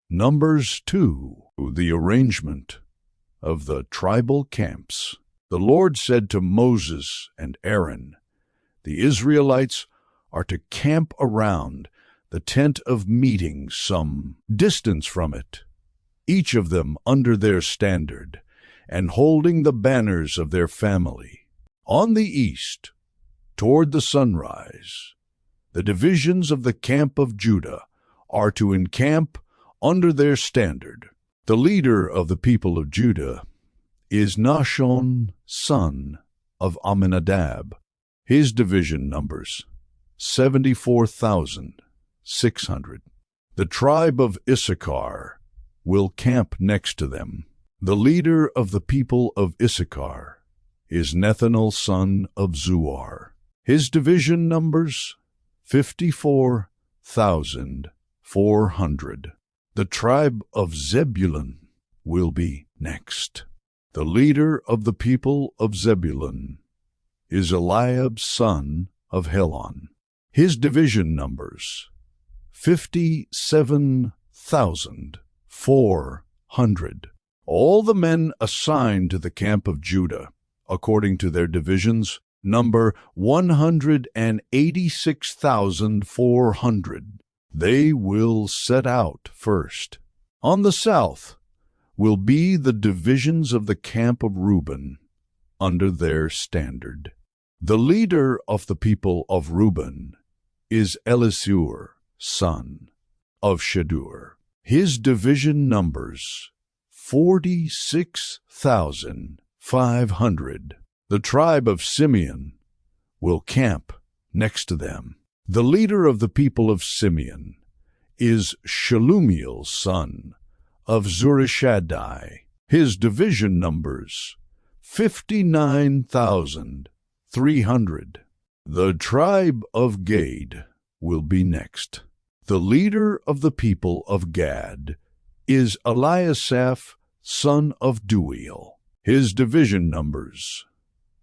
Numbers 2, the arrangement of the tribal camps. The Lord said to Moses and Aaron, "The Israelites are to camp around the tent of meeting some distance from it, each of them under their standard, and holding the banners of their family. On the east, toward the sunrise, the divisions of the camp of Judah are to encamp under their standard. The leader of the people of Judah is Nahshon, son of Amminadab. His division numbers 74,600. The tribe of Issachar will camp next to them. The leader of the people of Issachar is Nethanel, son of Zuar. His division numbers 54,400. The tribe of Zebulun will be next. The leader of the people of Zebulun is Eliab, son of Helon. His division numbers 57,400. All the men assigned to the camp of Judah, according to their divisions, number 186,400. They will set out first. On the south will be the divisions of the camp of Reuben, under their standard. The leader of the people of Reuben is Elisur, son of Shadur. His division numbers 46,500. The tribe of Simeon will camp next to them. The leader of the people of Simeon is Shelumiel, son of Zurishaddai. His division numbers 59,300. The tribe of Gad will be next. The leader of the people of Gad is Eliasaph, son of Deuel. His division numbers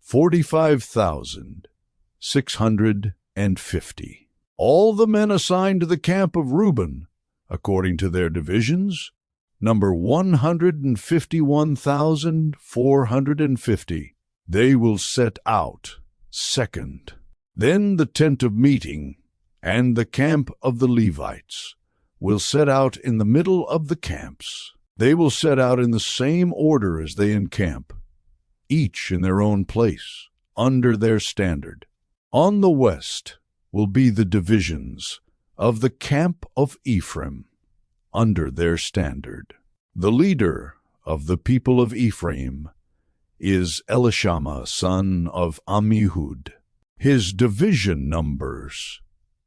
45,650. All the men assigned to the camp of Reuben, according to their divisions, number 151,450. They will set out second. Then the tent of meeting and the camp of the Levites will set out in the middle of the camps. They will set out in the same order as they encamp, each in their own place, under their standard. On the west will be the divisions of the camp of Ephraim, under their standard. The leader of the people of Ephraim is Elishama, son of Ammihud. His division numbers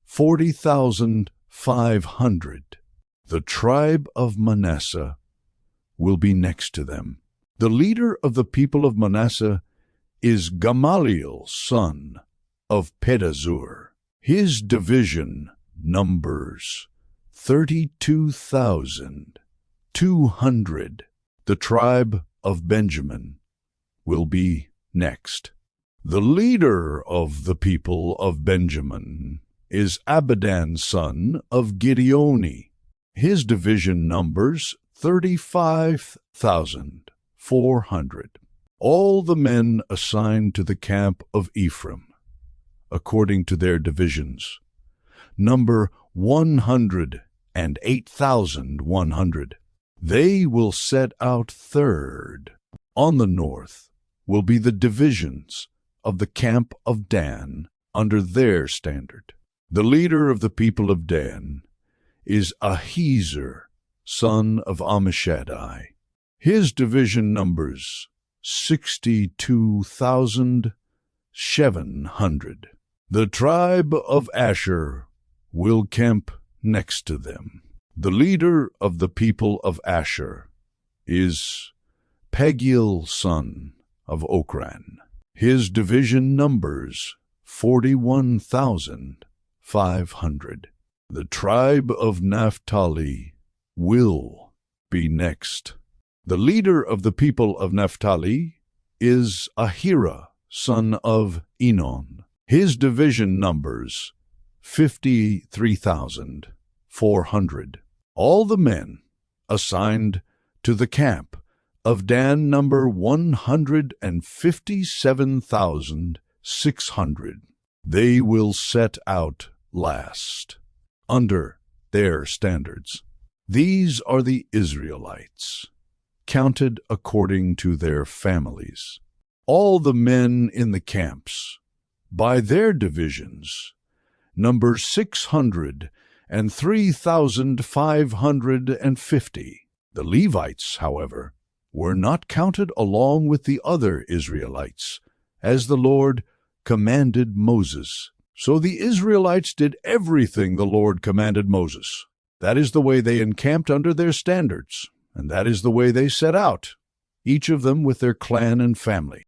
40,500. The tribe of Manasseh will be next to them. The leader of the people of Manasseh is Gamaliel, son of Pedazur. His division numbers 32,200. The tribe of Benjamin will be next. The leader of the people of Benjamin is Abidan, son of Gideoni. His division numbers 35,400. All the men assigned to the camp of Ephraim, according to their divisions, number 108,100. They will set out third. On the north will be the divisions of the camp of Dan, under their standard. The leader of the people of Dan is Ahiezer, son of Ammishaddai. His division numbers 62,700. The tribe of Asher will camp next to them. The leader of the people of Asher is Pagiel, son of Okran. His division numbers 41,500. The tribe of Naphtali will be next. The leader of the people of Naphtali is Ahira, son of Enon. His division numbers 53,400. All the men assigned to the camp of Dan number 157,600. They will set out last, under their standards. These are the Israelites, counted according to their families. All the men in the camps, by their divisions, number 603,550. The Levites, however, were not counted along with the other Israelites, as the Lord commanded Moses. So the Israelites did everything the Lord commanded Moses. That is the way they encamped under their standards, and that is the way they set out, each of them with their clan and family.